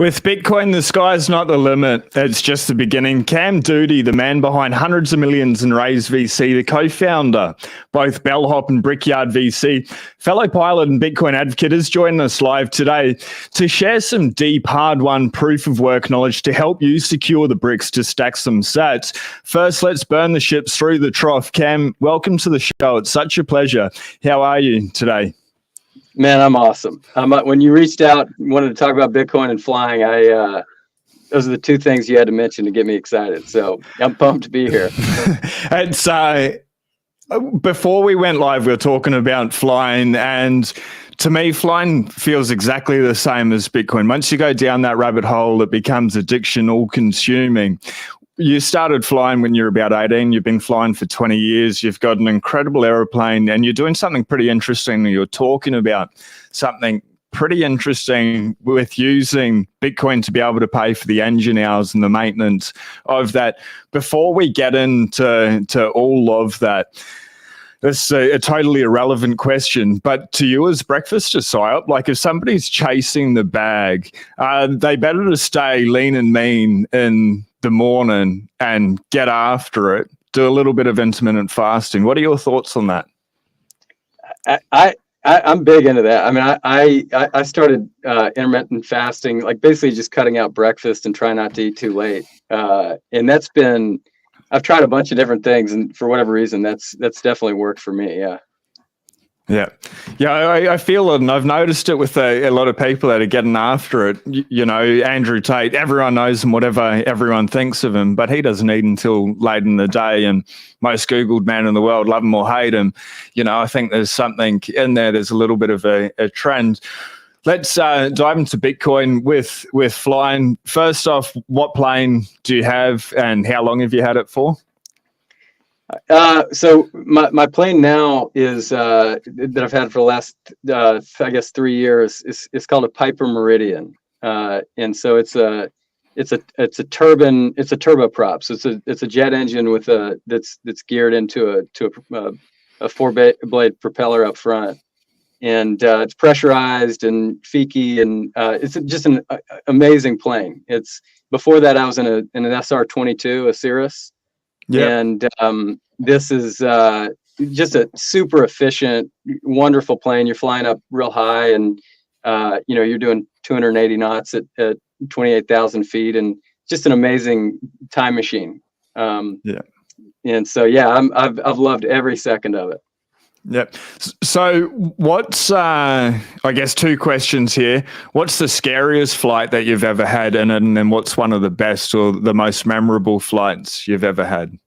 With Bitcoin, the sky's not the limit. It's just the beginning. Cam Doody, the man behind hundreds of millions in Raise VC, the co-founder, both Bellhop and Brickyard VC, fellow pilot and Bitcoin advocate, is joining us live today to share some deep, hard-won proof-of-work knowledge to help you secure the bricks to stack some sats. First, let's burn the ships through the trough. Cam, welcome to the show. It's such a pleasure. How are you today? Man, I'm awesome. When you reached out, wanted to talk about Bitcoin and flying, those are the two things you had to mention to get me excited. So I'm pumped to be here. It's before we went live, we were talking about flying, and to me, flying feels exactly the same as Bitcoin. Once you go down that rabbit hole, it becomes addiction, all-consuming. You started flying when you were about 18. You've been flying for 20 years. You've got an incredible aeroplane, and you're doing something pretty interesting. You're talking about something pretty interesting with using Bitcoin to be able to pay for the engine hours and the maintenance of that. Before we get into all of that, this is a totally irrelevant question, but to you, is breakfast a psyop? Like, if somebody's chasing the bag, they better to stay lean and mean in the morning and get after it, do a little bit of intermittent fasting. What are your thoughts on that? I'm big into that. I mean, I started intermittent fasting, like basically just cutting out breakfast and trying not to eat too late. And that's been, I've tried a bunch of different things, and for whatever reason, that's definitely worked for me. Yeah, I feel it, and I've noticed it with a lot of people that are getting after it. You know, Andrew Tate, everyone knows him, whatever everyone thinks of him, but he doesn't eat until late in the day, and most Googled man in the world, love him or hate him. You know, I think there's something in there. There's a little bit of a trend. Let's dive into Bitcoin with flying. First off, what plane do you have, and how long have you had it for? So my plane now is that I've had for the last I guess 3 years is called a Piper Meridian, and so it's a turboprop. So it's a jet engine with that's geared into a four-blade propeller up front, and it's pressurized and feaky, and it's just an amazing plane. Before that I was in an SR-22, a Cirrus. Yep. And this is just a super efficient, wonderful plane. You're flying up real high, and you're doing 280 knots at 28,000 feet, and just an amazing time machine. And so I've loved every second of it. Yep. So what's, I guess, two questions here. What's the scariest flight that you've ever had? And then what's one of the best or the most memorable flights you've ever had?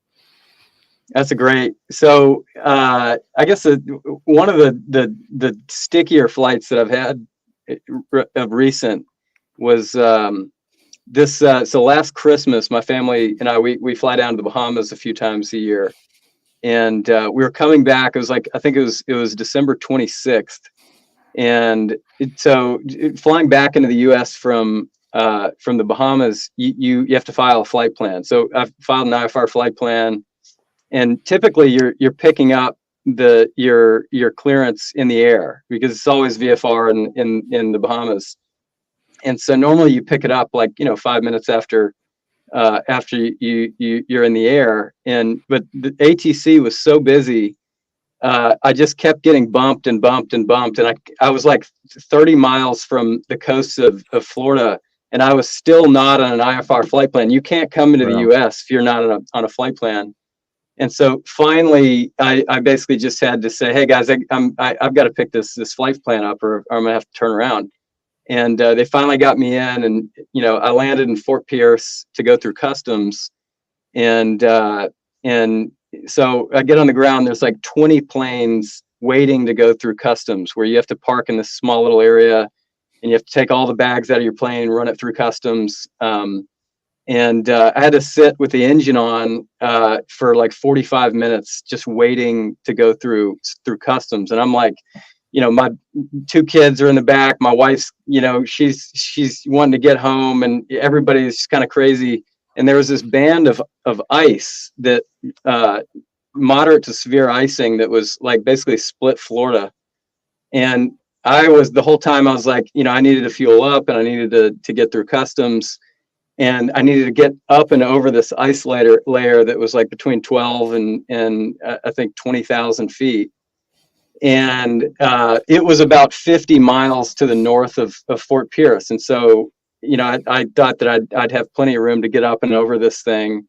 That's a great. So I guess one of the stickier flights that I've had of recent was this. So last Christmas, my family and we fly down to the Bahamas a few times a year. And we were coming back. It was like, I think it was December 26th. And so flying back into the U.S. from the Bahamas, you have to file a flight plan. So I've filed an IFR flight plan, and typically you're picking up your clearance in the air, because it's always VFR in the Bahamas. And so normally you pick it up 5 minutes after you're in the air, but the ATC was so busy, I just kept getting bumped, and I was like 30 miles from the coast of Florida, and I was still not on an IFR flight plan. You can't come into the U.S. if you're not on a flight plan. And so finally, I basically just had to say, hey guys, I've got to pick this flight plan up, or I'm gonna have to turn around. And they finally got me in, and I landed in Fort Pierce to go through customs, and so I get on the ground. There's like 20 planes waiting to go through customs, where you have to park in this small little area, and you have to take all the bags out of your plane, run it through customs. And I had to sit with the engine on for like 45 minutes, just waiting to go through customs. And I'm like, my two kids are in the back. My wife's, she's wanting to get home, and everybody's just kind of crazy. And there was this band of ice that moderate to severe icing that was like basically split Florida. And I was the whole time I was like, I needed to fuel up and I needed to get through customs, and I needed to get up and over this ice layer that was like between 12 and I think 20,000 feet. And it was about 50 miles to the north of Fort Pierce. And so, I thought that I'd have plenty of room to get up and over this thing,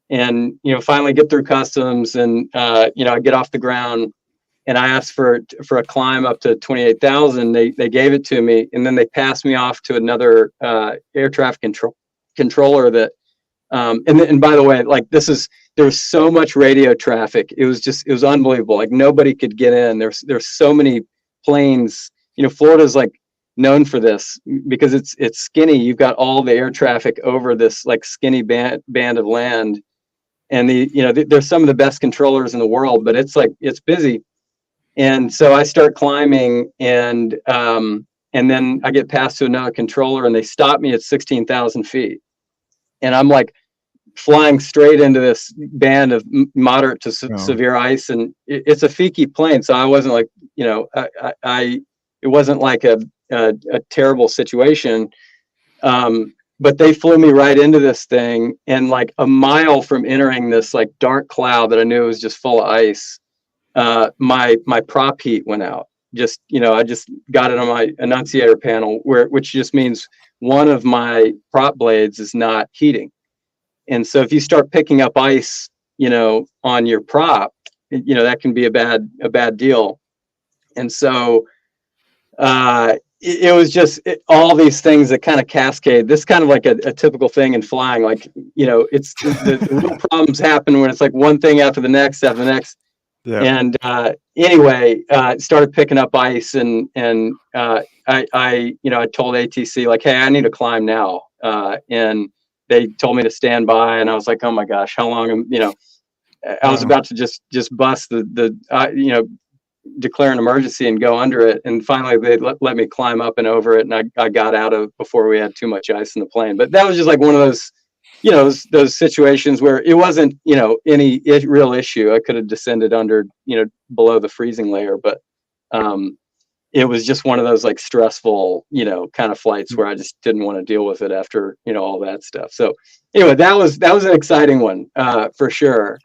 and, finally get through customs, and, I get off the ground, and I asked for a climb up to 28,000. They gave it to me, and then they passed me off to another air traffic controller that, and by the way, like there was so much radio traffic. It was unbelievable. Like nobody could get in. There's so many planes. Florida's like known for this because it's skinny. You've got all the air traffic over this like skinny band of land, and there's some of the best controllers in the world, but it's busy. And so I start climbing, and then I get passed to another controller, and they stop me at 16,000 feet, and I'm like flying straight into this band of moderate to severe ice, and it's a Fiki plane, so I wasn't like, it wasn't like a terrible situation, but they flew me right into this thing, and like a mile from entering this like dark cloud that I knew was just full of ice, my prop heat went out. I just got it on my annunciator panel, which just means one of my prop blades is not heating. And so if you start picking up ice, on your prop, that can be a bad deal. And so it was just all these things that kind of cascade. This kind of like a typical thing in flying. Like, it's the real problems happen when it's like one thing after the next after the next. Yeah. And anyway, started picking up ice, and I told ATC like, hey, I need to climb now, and they told me to stand by, and I was like, oh my gosh, how long I was about to just bust declare an emergency and go under it, and finally they let me climb up and over it, and I got out of before we had too much ice in the plane. But that was just like one of those those situations where it wasn't, any real issue. I could have descended under, below the freezing layer, but it was just one of those like stressful, kind of flights where I just didn't want to deal with it after, all that stuff. So anyway, that was an exciting one, for sure.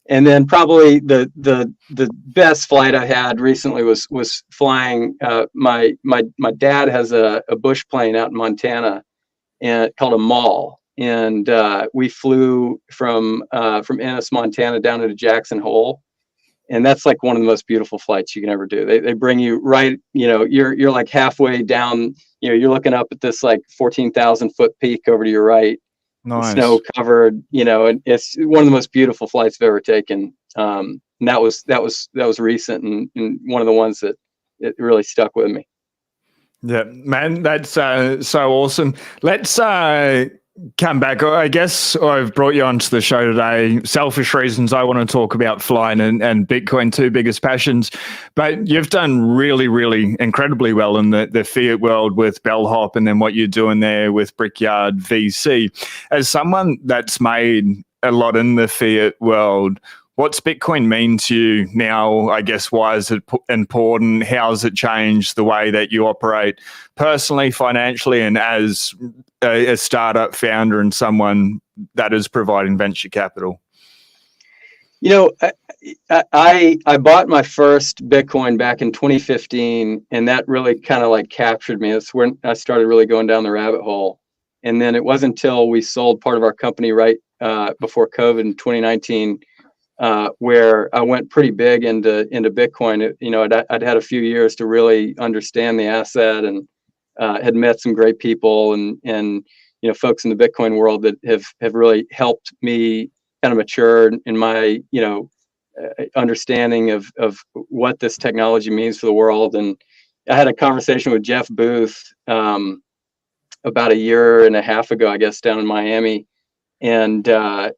And then probably the best flight I had recently was flying. My dad has a bush plane out in Montana, and called a Mall. And we flew from Ennis, Montana down to Jackson Hole, and that's like one of the most beautiful flights you can ever do. They bring you right, you're like halfway down, you're looking up at this like 14,000 foot peak over to your right, nice. Snow covered, and it's one of the most beautiful flights I've ever taken. And that was recent, and one of the ones that it really stuck with me. Yeah, man, that's so awesome. Let's come back. I guess I've brought you onto the show today. Selfish reasons, I want to talk about flying and Bitcoin, two biggest passions. But you've done really, really incredibly well in the fiat world with Bellhop, and then what you're doing there with Brickyard VC. As someone that's made a lot in the fiat world, what's Bitcoin mean to you now? I guess, why is it important? How has it changed the way that you operate personally, financially, and as a startup founder and someone that is providing venture capital? I bought my first Bitcoin back in 2015, and that really kind of like captured me. That's when I started really going down the rabbit hole. And then it wasn't until we sold part of our company right before COVID in 2019, where I went pretty big into Bitcoin. I'd had a few years to really understand the asset, and had met some great people and folks in the Bitcoin world that have really helped me kind of mature in my understanding of what this technology means for the world. And I had a conversation with Jeff Booth about a year and a half ago, I guess, down in Miami, and I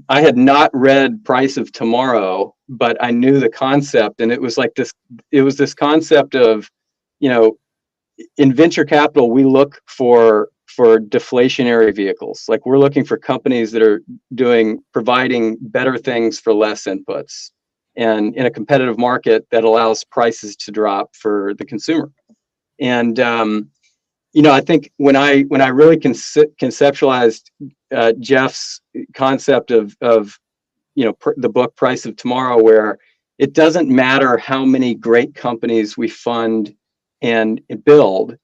had not read Price of Tomorrow, but I knew the concept, and it was like this. It was this concept of, in venture capital, we look for deflationary vehicles. Like, we're looking for companies that are providing better things for less inputs. and in a competitive market that allows prices to drop for the consumer. And I think when I really conceptualized Jeff's concept of the book Price of Tomorrow, where it doesn't matter how many great companies we fund and build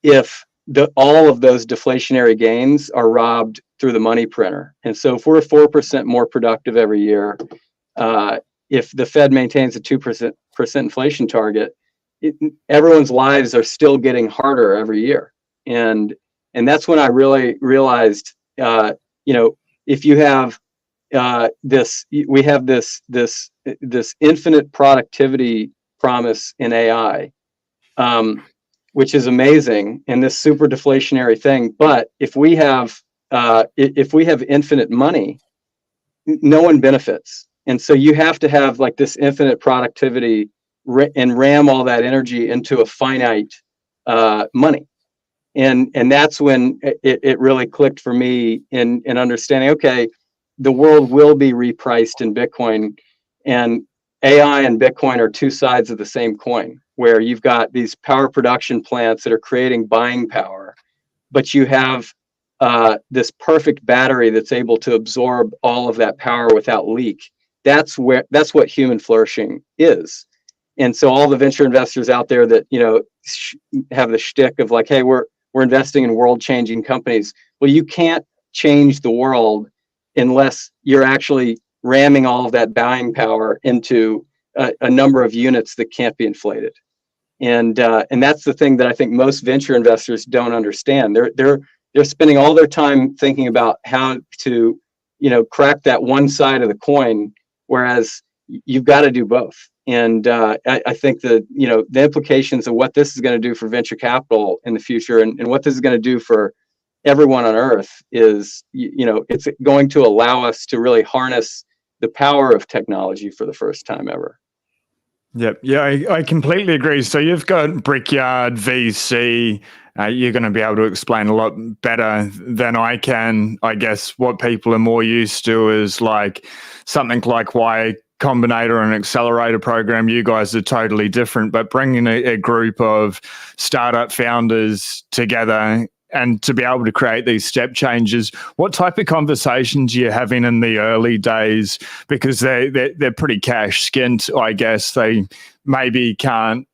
if all of those deflationary gains are robbed through the money printer. And so if we're 4% more productive every year, if the Fed maintains a 2% inflation target, everyone's lives are still getting harder every year. And that's when I really realized, if you have we have this infinite productivity promise in AI, which is amazing, and this super deflationary thing. But if we have infinite money, no one benefits. And so you have to have like this infinite productivity and ram all that energy into a finite money. And that's when it really clicked for me in understanding, okay, the world will be repriced in Bitcoin, and AI and Bitcoin are two sides of the same coin, where you've got these power production plants that are creating buying power, but you have this perfect battery that's able to absorb all of that power without leak. That's what human flourishing is. And so all the venture investors out there that have the shtick of like, hey, we're investing in world-changing companies. Well, you can't change the world unless you're actually ramming all of that buying power into a number of units that can't be inflated. And that's the thing that I think most venture investors don't understand. They're spending all their time thinking about how to crack that one side of the coin, whereas you've got to do both. And I think that the implications of what this is going to do for venture capital in the future, and what this is going to do for everyone on Earth, is it's going to allow us to really harness the power of technology for the first time ever. Yep. Yeah, I completely agree. So you've got Brickyard VC. You're going to be able to explain a lot better than I can. I guess what people are more used to is like something like Y Combinator and accelerator program. You guys are totally different, but bringing a group of startup founders together and to be able to create these step changes, what type of conversations are you having in the early days? Because they're pretty cash skint, I guess. They maybe can't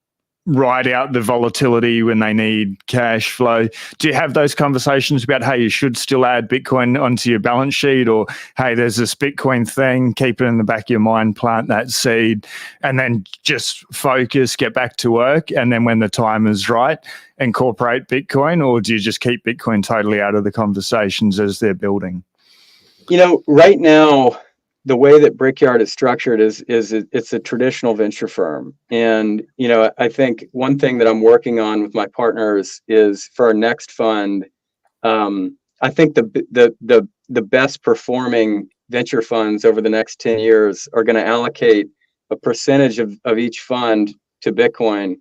ride out the volatility when they need cash flow. Do you have those conversations about, hey, you should still add Bitcoin onto your balance sheet, or hey, there's this Bitcoin thing, keep it in the back of your mind, plant that seed, and then just focus, get back to work, and then when the time is right, incorporate Bitcoin? Or do you just keep Bitcoin totally out of the conversations as they're building? Right now, the way that Brickyard is structured is it's a traditional venture firm. And, I think one thing that I'm working on with my partners is for our next fund, I think the best performing venture funds over the next 10 years are going to allocate a percentage of each fund to Bitcoin,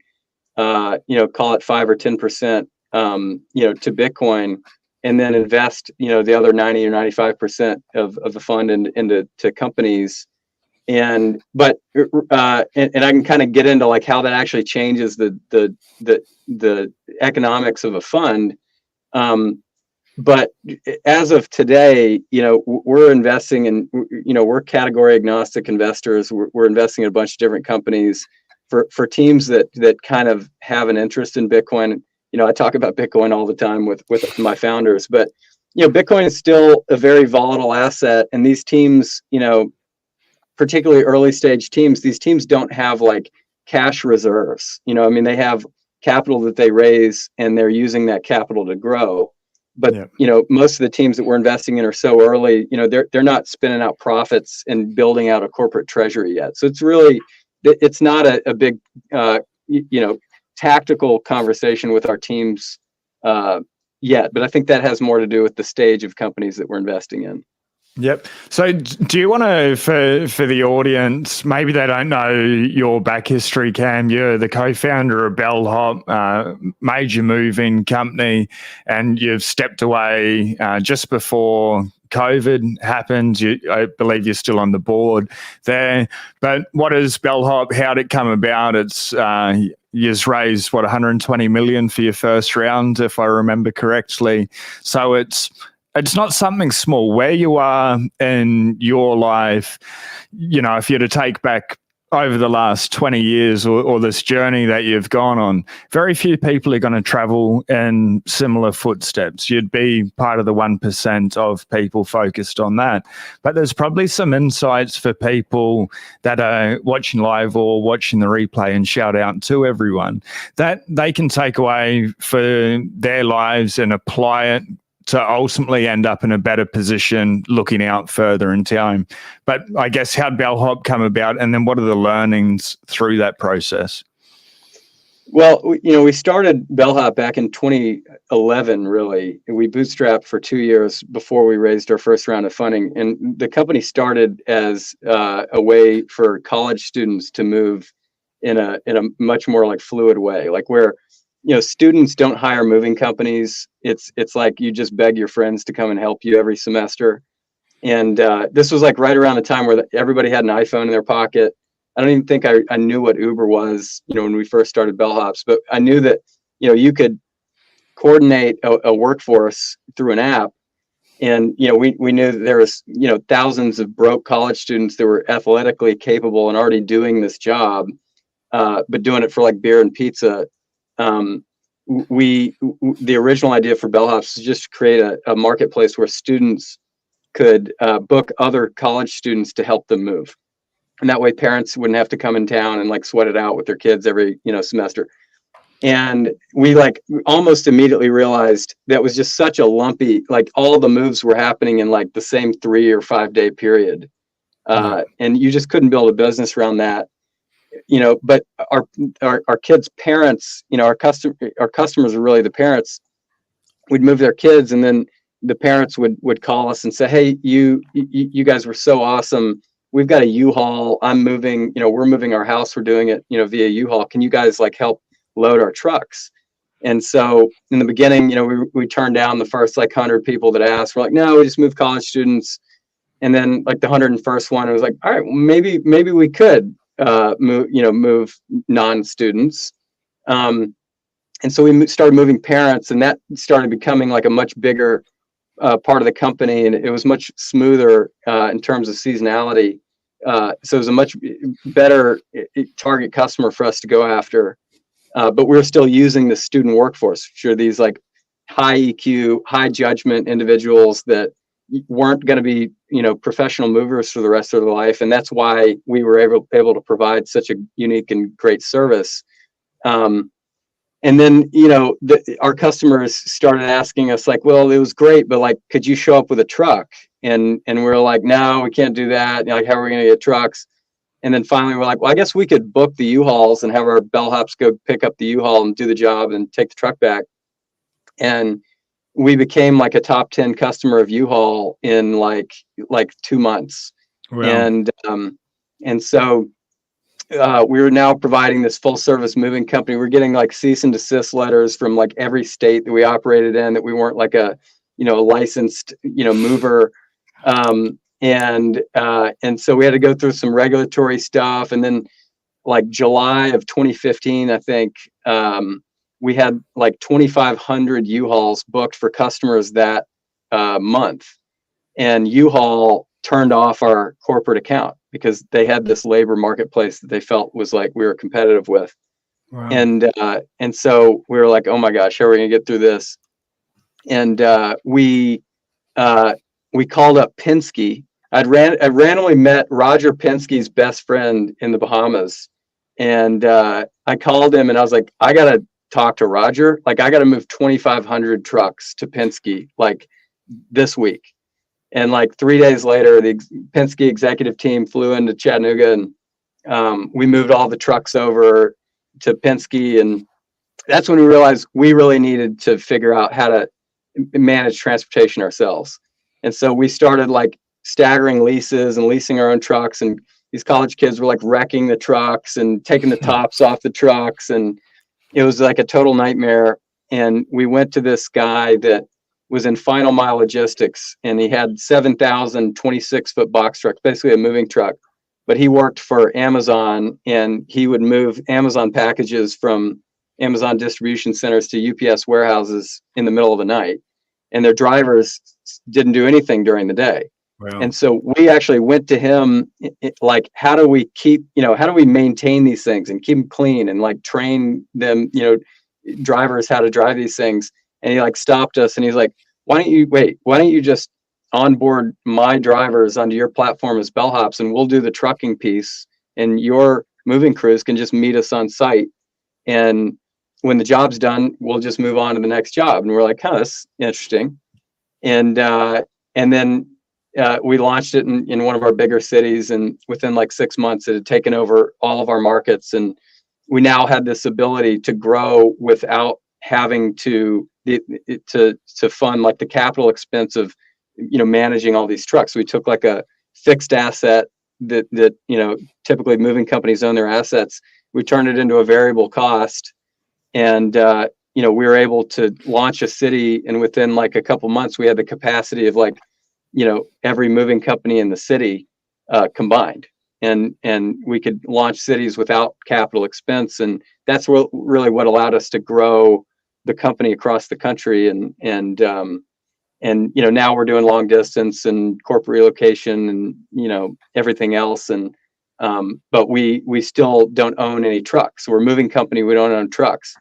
call it 5 or 10%, to Bitcoin, and then invest, the other 90 or 95% of the fund into companies. And I can kind of get into like how that actually changes the economics of a fund. But as of today, we're investing in, we're category agnostic investors. We're investing in a bunch of different companies for teams that kind of have an interest in Bitcoin. I talk about Bitcoin all the time with my founders, but Bitcoin is still a very volatile asset, and these teams, particularly early stage teams, these teams don't have like cash reserves. They have capital that they raise, and they're using that capital to grow. But most of the teams that we're investing in are so early, they're not spinning out profits and building out a corporate treasury yet. So it's not a big tactical conversation with our teams yet, but I think that has more to do with the stage of companies that we're investing in. Yep. So do you want to, for the audience, maybe they don't know your back history, Cam, you're the co-founder of Bellhop, major moving company, and you've stepped away just before COVID happened. I believe you're still on the board there. But what is Bellhop? How did it come about? It's you've raised, 120 million for your first round, if I remember correctly. So it's not something small. Where you are in your life, if you're to take back over the last 20 years or this journey that you've gone on, very few people are going to travel in similar footsteps. You'd be part of the 1% of people focused on that. But there's probably some insights for people that are watching live or watching the replay, and shout out to everyone, that they can take away for their lives and apply it to ultimately end up in a better position looking out further in time. But I guess, how'd Bellhop come about, and then what are the learnings through that process? Well, we started Bellhop back in 2011, really. We bootstrapped for 2 years before we raised our first round of funding. And the company started as a way for college students to move in a much more like fluid way, like where students don't hire moving companies. It's like you just beg your friends to come and help you every semester. And this was like right around the time where everybody had an iPhone in their pocket. I don't even think I knew what Uber was, when we first started Bellhops, but I knew that, you could coordinate a workforce through an app. And, we knew that there was, thousands of broke college students that were athletically capable and already doing this job, but doing it for like beer and pizza. The original idea for Bellhops was just to create a marketplace where students could book other college students to help them move, and that way parents wouldn't have to come in town and like sweat it out with their kids every semester. And we almost immediately realized that was just such a lumpy, like all the moves were happening in like the same 3 or 5 day period, and you just couldn't build a business around that. But our kids' parents, our customers are really the parents. We'd move their kids, and then the parents would call us and say, "Hey, you guys were so awesome. We've got a U-Haul. I'm moving. We're moving our house. We're doing it, via U-Haul. Can you guys help load our trucks?" And so in the beginning, we turned down the first 100 people that asked. We're like, "No, we just move college students." And then the 101st one, it was like, "All right, well, maybe we could." Move non-students. And so we started moving parents, and that started becoming a much bigger part of the company. And it was much smoother in terms of seasonality. So it was a much better target customer for us to go after. But we were still using the student workforce, which are these high EQ, high judgment individuals that weren't going to be professional movers for the rest of their life. And that's why we were able to provide such a unique and great service. And then our customers started asking us well, it was great, but could you show up with a truck? And we're like, "No, we can't do that. How are we going to get trucks?" And then finally we're like, "Well, I guess we could book the U-Hauls and have our Bellhops go pick up the U-Haul and do the job and take the truck back." And we became a top 10 customer of U-Haul in 2 months. Wow. And so we're now providing this full service moving company. We're getting cease and desist letters from every state that we operated in, that we weren't a licensed mover. And so we had to go through some regulatory stuff. And then July of 2015, I think, we had 2,500 U-Hauls booked for customers that month. And U-Haul turned off our corporate account because they had this labor marketplace that they felt was we were competitive with. Wow. And so we were like, "Oh my gosh, how are we gonna get through this?" And we called up Penske. I randomly met Roger Penske's best friend in the Bahamas. And I called him and I was like, "I gotta talk to Roger. I got to move 2,500 trucks to Penske this week." And 3 days later, the Penske executive team flew into Chattanooga, and we moved all the trucks over to Penske. And that's when we realized we really needed to figure out how to manage transportation ourselves. And so we started staggering leases and leasing our own trucks. And these college kids were wrecking the trucks and taking the tops off the trucks. And it was a total nightmare. And we went to this guy that was in final mile logistics, and he had 7,000 26-foot box trucks, basically a moving truck. But he worked for Amazon, and he would move Amazon packages from Amazon distribution centers to UPS warehouses in the middle of the night. And their drivers didn't do anything during the day. Wow. And so we actually went to him, like, how do we keep, how do we maintain these things and keep them clean and like train them, drivers how to drive these things. And he like stopped us and he's like, why don't you just onboard my drivers onto your platform as Bellhops, and we'll do the trucking piece, and your moving crews can just meet us on site. And when the job's done, we'll just move on to the next job. And we're like, that's interesting. And then we launched it in one of our bigger cities, and within like 6 months, it had taken over all of our markets. And we now had this ability to grow without having to fund like the capital expense of managing all these trucks. We took like a fixed asset that typically moving companies own their assets. We turned it into a variable cost, and we were able to launch a city, and within like a couple months we had the capacity of like every moving company in the city combined, and we could launch cities without capital expense. And that's really what allowed us to grow the company across the country. And now we're doing long distance and corporate relocation and everything else. And but we still don't own any trucks. We're a moving company, we don't own trucks.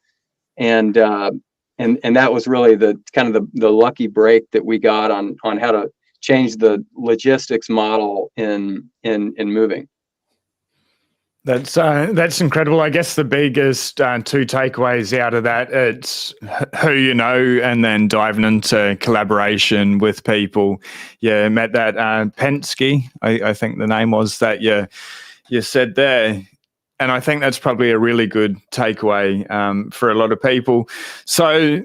And that was really the kind of the lucky break that we got on how to change the logistics model in moving. That's incredible. I guess the biggest two takeaways out of that, it's who you know, and then diving into collaboration with people. Yeah, met that Penske, I think the name was, that you said there. And I think that's probably a really good takeaway for a lot of people. So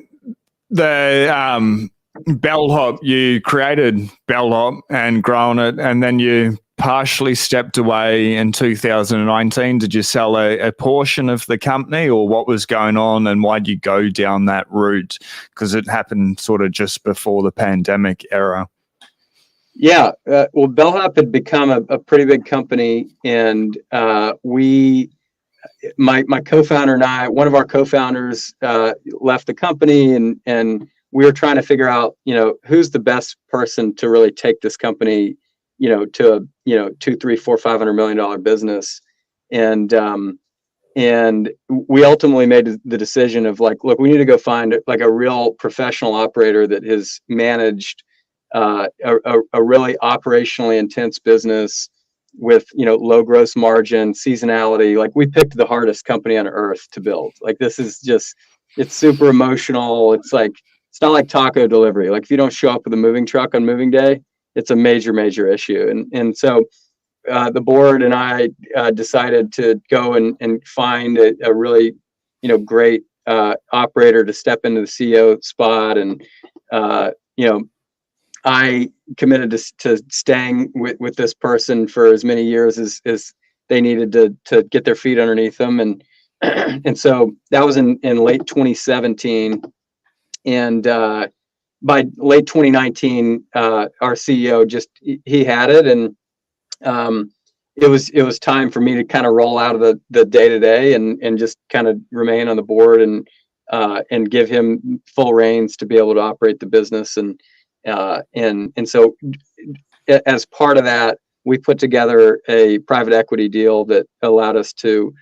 the Bellhop, you created Bellhop and grown it, and then you partially stepped away in 2019. Did you sell a portion of the company, or what was going on, and why'd you go down that route? Because it happened sort of just before the pandemic era. Yeah, well, Bellhop had become a pretty big company, and my co-founder and I, one of our co-founders left the company, and we were trying to figure out, who's the best person to really take this company, to a, $200, $300, $400, $500 million business. And we ultimately made the decision of like, look, we need to go find like a real professional operator that has managed a really operationally intense business with, low gross margin, seasonality. Like, we picked the hardest company on earth to build. Like, this is just, it's super emotional. It's like, it's not like taco delivery. Like, if you don't show up with a moving truck on moving day, it's a major, major issue. And so the board and I decided to go and find a really, great operator to step into the CEO spot. And, I committed to staying with this person for as many years as they needed to get their feet underneath them. And and so that was in late 2017. And by late 2019, our CEO he had it, and it was time for me to kind of roll out of the day-to-day and just kind of remain on the board and give him full reins to be able to operate the business. And so as part of that, we put together a private equity deal that allowed us to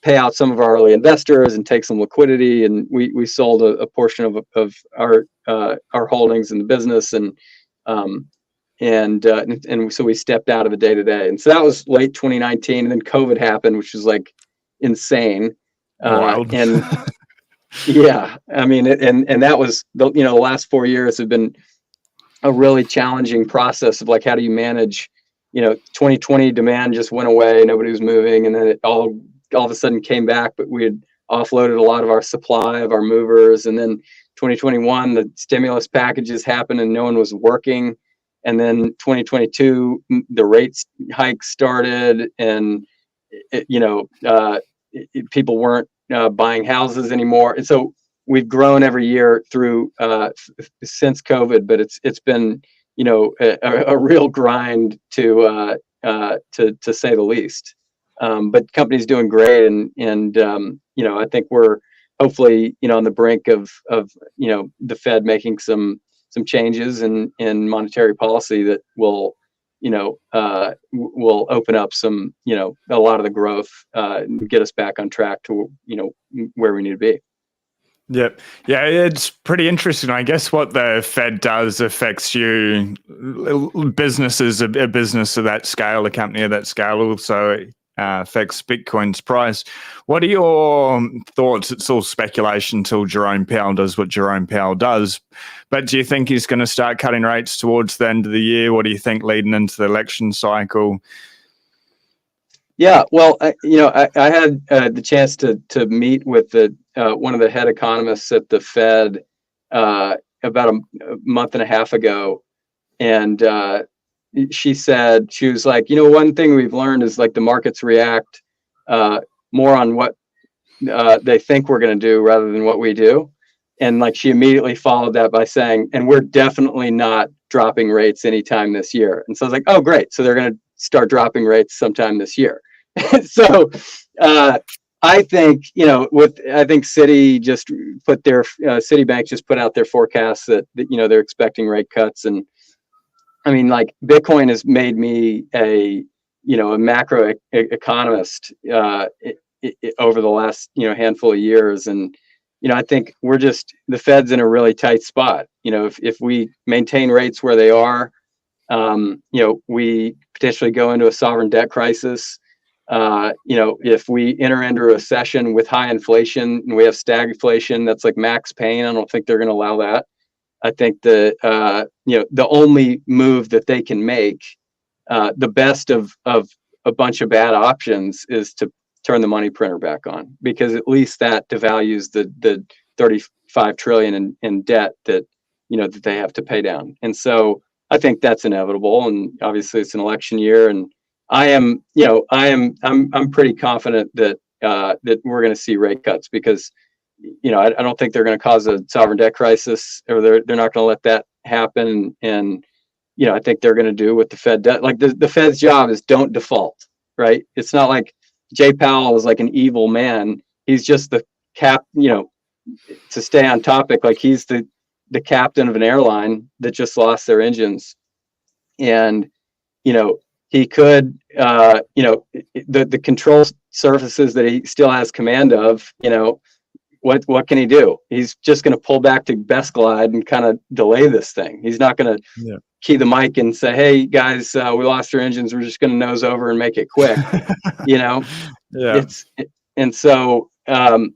pay out some of our early investors and take some liquidity. And we sold a portion of our holdings in the business. And so we stepped out of the day-to-day. And so that was late 2019. And then COVID happened, which was like insane. Wild. And yeah, I mean, and that was the last 4 years have been a really challenging process of like, how do you manage, 2020 demand just went away, nobody was moving, and then it all of a sudden came back, but we had offloaded a lot of our supply of our movers. And then 2021, the stimulus packages happened and no one was working. And then 2022, the rates hike started, and people weren't buying houses anymore. And so we've grown every year through since COVID, but it's been, you know, a real grind to say the least. But company's doing great, and you know, I think we're hopefully, you know, on the brink of you know, the Fed making some changes in monetary policy that will, you know, will open up some, you know, a lot of the growth, and get us back on track to, you know, where we need to be. Yep. Yeah, it's pretty interesting. I guess what the Fed does affects you. Businesses, a business of that scale, a company of that scale, also affects Bitcoin's price. What are your thoughts? It's all speculation until Jerome Powell does what Jerome Powell does. But do you think he's going to start cutting rates towards the end of the year? What do you think leading into the election cycle? Yeah, well, you know, I had the chance to meet with the one of the head economists at the Fed about a month and a half ago, and she said, she was like, you know, one thing we've learned is like the markets react more on what they think we're going to do rather than what we do. And like she immediately followed that by saying, and we're definitely not dropping rates anytime this year. And so I was like, oh, great. So they're going to start dropping rates sometime this year. So I think, you know, I think Citi just put their Citibank just put out their forecasts that, you know, they're expecting rate cuts. And I mean, like Bitcoin has made me a, you know, a macro economist over the last, you know, handful of years. And, you know, I think we're just, the Fed's in a really tight spot. You know, if we maintain rates where they are, you know, we potentially go into a sovereign debt crisis. You know, if we enter into a recession with high inflation and we have stagflation, that's like max pain. I don't think they're going to allow that. I think the you know, the only move that they can make, the best of a bunch of bad options, is to turn the money printer back on, because at least that devalues the 35 trillion in debt that, you know, that they have to pay down. And so I think that's inevitable. And obviously it's an election year, and I'm pretty confident that that we're going to see rate cuts, because, you know, I don't think they're going to cause a sovereign debt crisis, or they're not going to let that happen. And, you know, I think they're going to do what the Fed does. Like the Fed's job is don't default, right? It's not like Jay Powell is like an evil man. He's just the you know, to stay on topic, like he's the captain of an airline that just lost their engines. And, you know, he could, you know, the control surfaces that he still has command of, you know, what can he do? He's just going to pull back to best glide and kind of delay this thing. He's not going to key the mic and say, hey guys, we lost our engines, we're just going to nose over and make it quick. You know, and so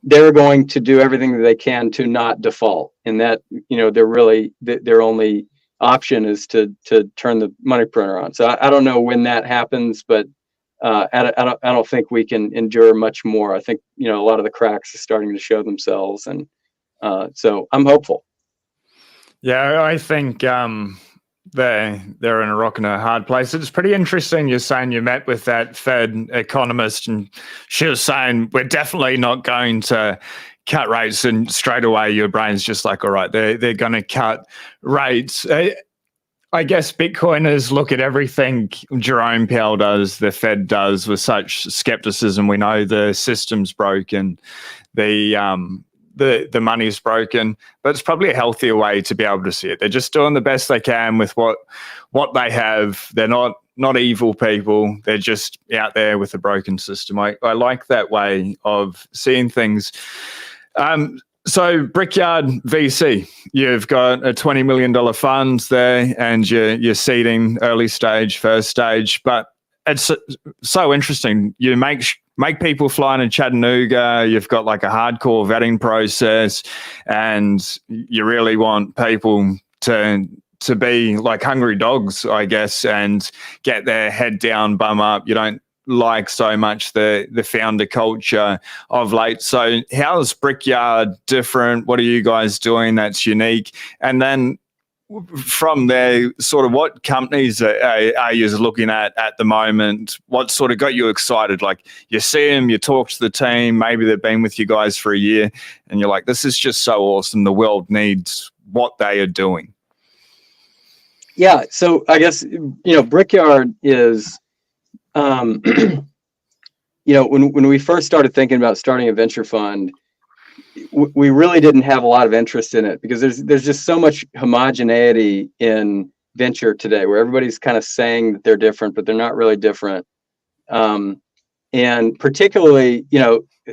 they're going to do everything that they can to not default, and that, you know, their only option is to turn the money printer on. So I don't know when that happens, but I don't think we can endure much more. I think, you know, a lot of the cracks are starting to show themselves, and so I'm hopeful. Yeah, I think they're in a rock and a hard place. It's pretty interesting. You're saying you met with that Fed economist, and she was saying we're definitely not going to cut rates, and straight away your brain's just like, all right, they're going to cut rates. I guess Bitcoiners look at everything Jerome Powell does, the Fed does, with such skepticism. We know the system's broken, the money's broken, but it's probably a healthier way to be able to see it. They're just doing the best they can with what they have. They're not evil people. They're just out there with a broken system. I like that way of seeing things. So Brickyard VC, you've got a $20 million fund there, and you're seeding early stage, first stage, but it's so interesting. You make people fly in Chattanooga. You've got like a hardcore vetting process, and you really want people to be like hungry dogs, I guess, and get their head down, bum up. You don't like so much the founder culture of late. So how's Brickyard different? What are you guys doing that's unique? And then from there, sort of what companies are you looking at the moment? What sort of got you excited? Like you see them, you talk to the team, maybe they've been with you guys for a year and you're like, this is just so awesome. The world needs what they are doing. Yeah. So I guess, Brickyard is, when we first started thinking about starting a venture fund, we really didn't have a lot of interest in it because there's just so much homogeneity in venture today where everybody's kind of saying that they're different, but they're not really different. And particularly,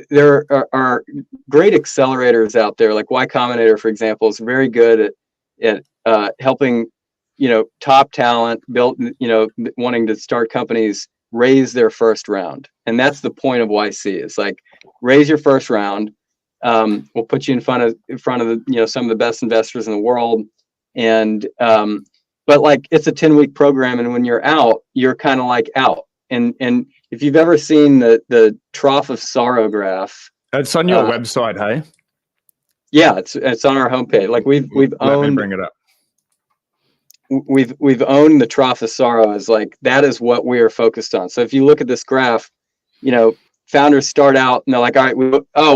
there are great accelerators out there. Like Y Combinator, for example, is very good at helping, top talent build, wanting to start companies raise their first round. And that's the point of YC. It's like raise your first round. We'll put you in front of the, some of the best investors in the world. And, but like it's a 10-week program. And when you're out, you're kind of like out. And if you've ever seen the trough of sorrow graph, it's on your website, hey? Yeah, it's on our homepage. Like we've owned. Let me bring it up. We've owned the trough of sorrow as like that is what we are focused on. So if you look at this graph, founders start out and they're like, all right,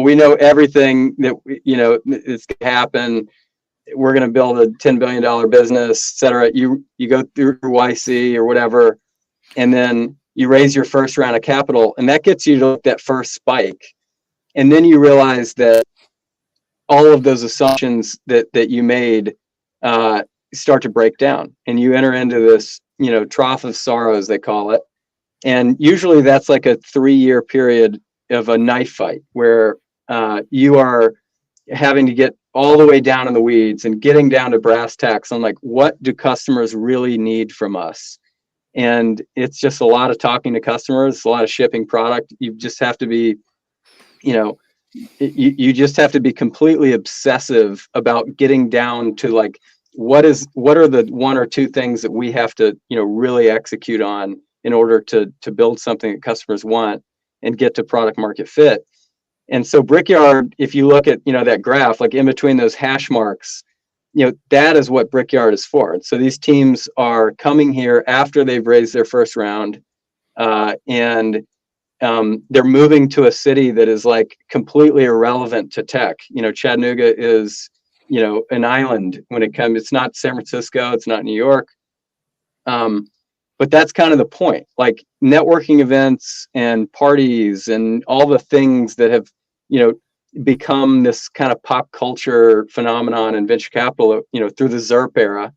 we know everything that it's gonna happen. We're gonna build a $10 billion business, et cetera. You go through YC or whatever, and then you raise your first round of capital, and that gets you to that first spike. And then you realize that all of those assumptions that you made start to break down, and you enter into this, trough of sorrows, they call it. And usually that's like a 3-year period of a knife fight where you are having to get all the way down in the weeds and getting down to brass tacks on like, what do customers really need from us? And it's just a lot of talking to customers, a lot of shipping product. You just have to be, you just have to be completely obsessive about getting down to like, what are the 1 or 2 things that we have to, really execute on in order to build something that customers want and get to product market fit. And so Brickyard, if you look at, that graph, like in between those hash marks, that is what Brickyard is for. And so these teams are coming here after they've raised their first round, and they're moving to a city that is like completely irrelevant to tech. Chattanooga is, an island when it comes. It's not San Francisco. It's not New York. But that's kind of the point. Like networking events and parties and all the things that have, become this kind of pop culture phenomenon in venture capital, through the ZERP era,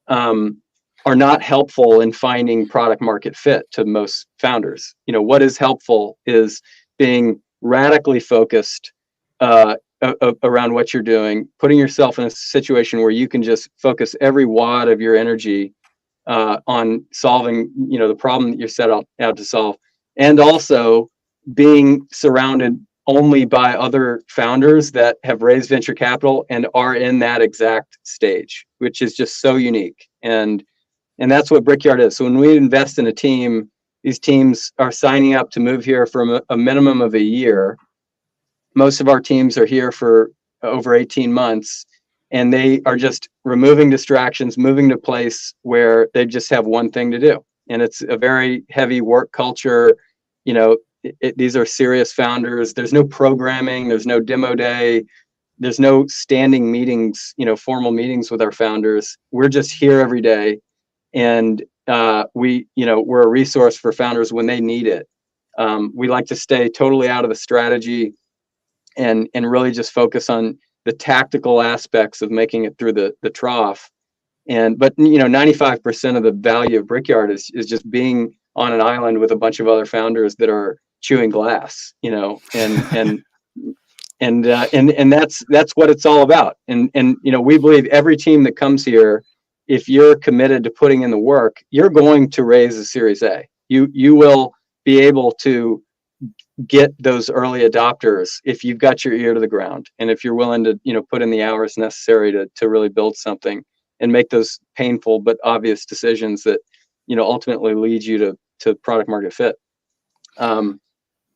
are not helpful in finding product market fit to most founders. What is helpful is being radically focused around what you're doing, putting yourself in a situation where you can just focus every watt of your energy on solving, the problem that you're set out to solve, and also being surrounded only by other founders that have raised venture capital and are in that exact stage, which is just so unique. And that's what Brickyard is. So when we invest in a team, these teams are signing up to move here for a minimum of a year. Most of our teams are here for over 18 months, and they are just removing distractions, moving to a place where they just have one thing to do. And it's a very heavy work culture. These are serious founders. There's no programming. There's no demo day. There's no standing meetings, formal meetings with our founders. We're just here every day. And we're a resource for founders when they need it. We like to stay totally out of the strategy and really just focus on the tactical aspects of making it through the trough. But 95% of the value of Brickyard is just being on an island with a bunch of other founders that are chewing glass, and that's what it's all about. And we believe every team that comes here, if you're committed to putting in the work, you're going to raise a Series A. You will be able to get those early adopters if you've got your ear to the ground, and if you're willing to put in the hours necessary to really build something and make those painful but obvious decisions that ultimately lead you to product market fit.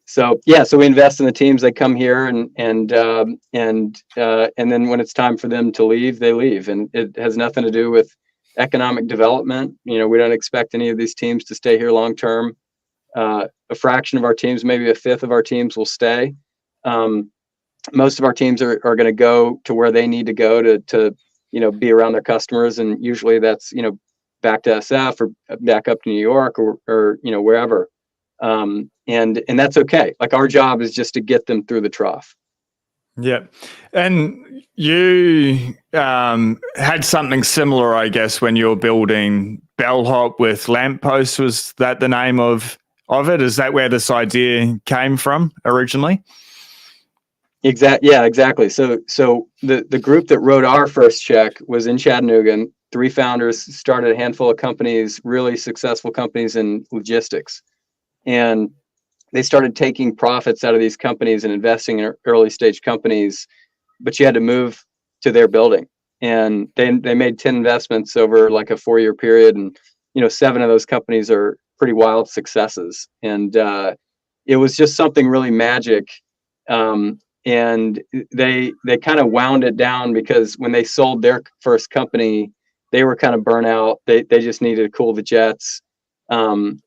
So yeah, so we invest in the teams. They come here, and then when it's time for them to leave, they leave, and it has nothing to do with economic development. We don't expect any of these teams to stay here long term. A fraction of our teams, maybe a fifth of our teams, will stay. Most of our teams are going to go to where they need to go to be around their customers, and usually that's back to SF or back up to New York or wherever. And that's okay. Like, our job is just to get them through the trough. Yeah. And you had something similar, I guess, when you were building Bellhop with lampposts. Was that the name of it? Is that where this idea came from originally? Yeah, exactly. So the group that wrote our first check was in Chattanooga. 3 founders started a handful of companies, really successful companies in logistics. And they started taking profits out of these companies and investing in early stage companies, but you had to move to their building. And they made 10 investments over like a 4-year period. And, 7 of those companies are pretty wild successes. And it was just something really magic. And they kind of wound it down, because when they sold their first company, they were kind of burnt out. They just needed to cool the jets. And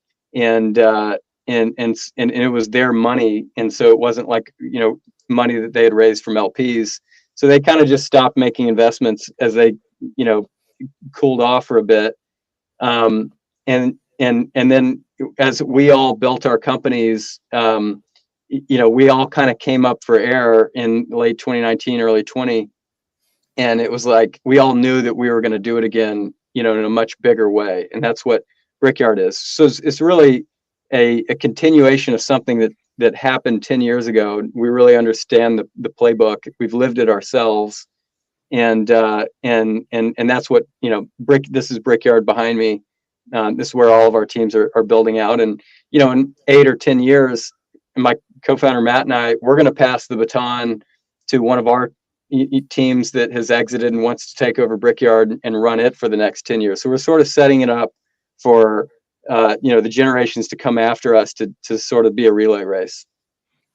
it was their money, and so it wasn't like money that they had raised from LPs. So they kind of just stopped making investments as they cooled off for a bit. And then as we all built our companies, we all kind of came up for air in late 2019, early 20, and it was like we all knew that we were going to do it again, in a much bigger way, and that's what Brickyard is. So it's really a continuation of something that happened 10 years ago. We really understand the playbook. We've lived it ourselves, and that's what This is Brickyard behind me. This is where all of our teams are building out, and in 8 or 10 years, my co-founder Matt and I, we're going to pass the baton to one of our teams that has exited and wants to take over Brickyard and run it for the next 10 years. So we're sort of setting it up for the generations to come after us to sort of be a relay race.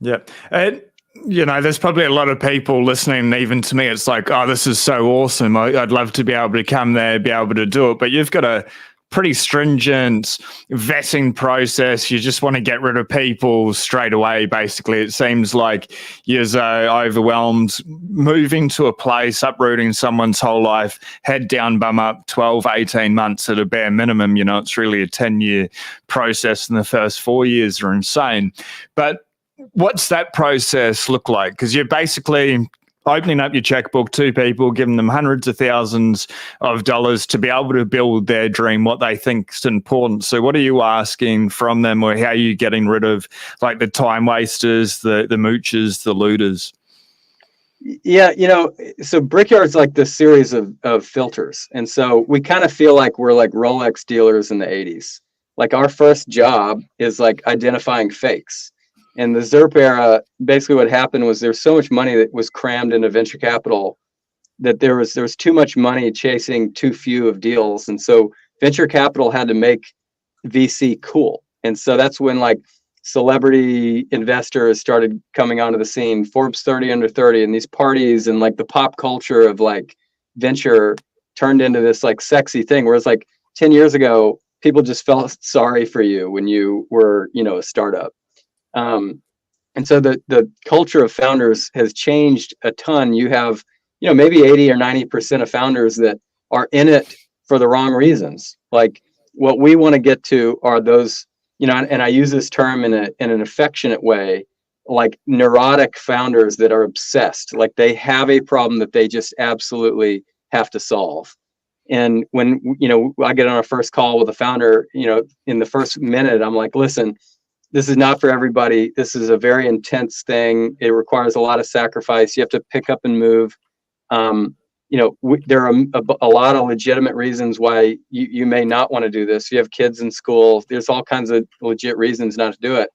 Yeah. And, there's probably a lot of people listening, even to me, it's like, oh, this is so awesome. I'd love to be able to come there, be able to do it. But you've got a pretty stringent vetting process. You just want to get rid of people straight away, basically. It seems like you're overwhelmed. Moving to a place, uprooting someone's whole life, head down, bum up, 12, 18 months at a bare minimum. It's really a 10-year process, and the first 4 years are insane. But what's that process look like? Because you're basically opening up your checkbook to people, giving them hundreds of thousands of dollars to be able to build their dream, what they think is important. So what are you asking from them, or how are you getting rid of like the time wasters, the moochers, the looters? Yeah, so Brickyard's like this series of filters. And so we kind of feel like we're like Rolex dealers in the 80s. Like, our first job is like identifying fakes. In the ZERP era, basically what happened was there's so much money that was crammed into venture capital that there was too much money chasing too few of deals. And so venture capital had to make VC cool. And so that's when like celebrity investors started coming onto the scene, Forbes 30 under 30, and these parties, and like the pop culture of like venture turned into this like sexy thing. Whereas like 10 years ago, people just felt sorry for you when you were, a startup. And so the culture of founders has changed a ton. You have, maybe 80 or 90% of founders that are in it for the wrong reasons. Like, what we want to get to are those, and I use this term in an affectionate way, like neurotic founders that are obsessed. Like, they have a problem that they just absolutely have to solve. And when, I get on a first call with a founder, in the first minute, I'm like, listen, this is not for everybody. This is a very intense thing. It requires a lot of sacrifice. You have to pick up and move. There are a lot of legitimate reasons why you may not want to do this. You have kids in school. There's all kinds of legit reasons not to do it.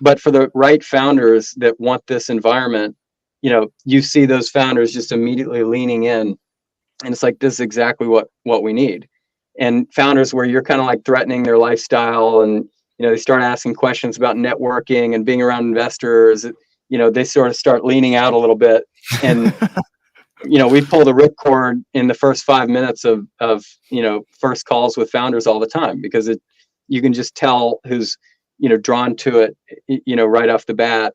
But for the right founders that want this environment, you see those founders just immediately leaning in. And it's like, this is exactly what we need. And founders where you're kind of like threatening their lifestyle, and they start asking questions about networking and being around investors. They sort of start leaning out a little bit, and we pull the ripcord in the first 5 minutes of first calls with founders all the time, because you can just tell who's drawn to it right off the bat.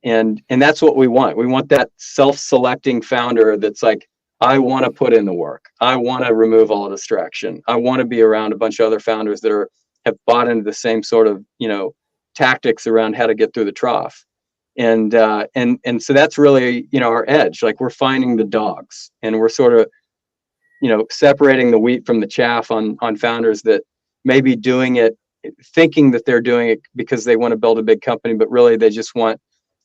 And that's what we want. We want that self-selecting founder that's like, I want to put in the work. I want to remove all distraction. I want to be around a bunch of other founders that have bought into the same sort of tactics around how to get through the trough. And so that's really our edge. Like, we're finding the dogs, and we're sort of separating the wheat from the chaff on founders that may be doing it, thinking that they're doing it because they want to build a big company, but really they just want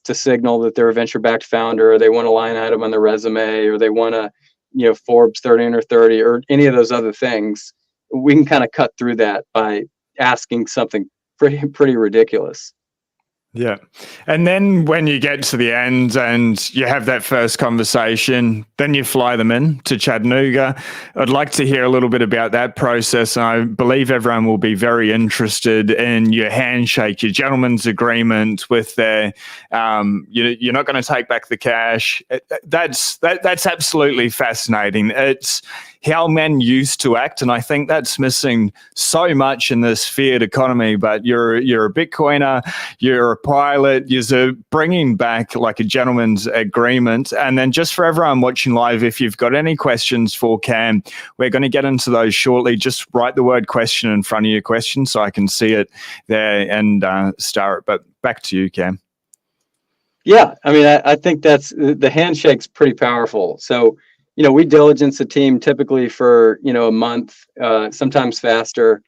to signal that they're a venture-backed founder, or they want a line item on their resume, or they want a Forbes 30 under 30, or any of those other things. We can kind of cut through that by asking something pretty ridiculous. Yeah. And then when you get to the end and you have that first conversation, then you fly them in to Chattanooga. I'd like to hear a little bit about that process. And I believe everyone will be very interested in your handshake, your gentleman's agreement with their, you're not going to take back the cash. That's absolutely fascinating. It's how men used to act, and I think that's missing so much in this fiat economy. But you're a Bitcoiner, you're a pilot, you're bringing back like a gentleman's agreement. And then just for everyone watching live, if you've got any questions for Cam, we're going to get into those shortly. Just write the word question in front of your question so I can see it there and star it. But back to you, Cam. Yeah, I mean, I think that's the handshake's pretty powerful. So we diligence a team typically for, a month, sometimes faster.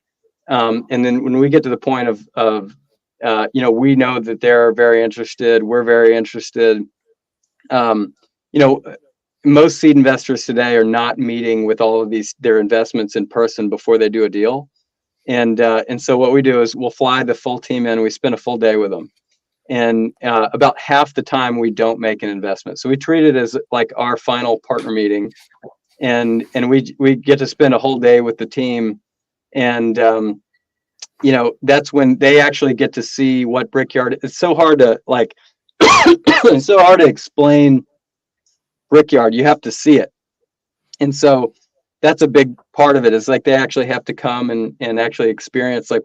And then when we get to the point of we know that they're very interested, we're very interested. Most seed investors today are not meeting with all of their investments in person before they do a deal. And so what we do is we'll fly the full team in, we spend a full day with them. And about half the time we don't make an investment. So we treat it as like our final partner meeting, and we get to spend a whole day with the team. And that's when they actually get to see what Brickyard. It's so hard to it's so hard to explain Brickyard. You have to see it. And so that's a big part of it, is like they actually have to come and actually experience like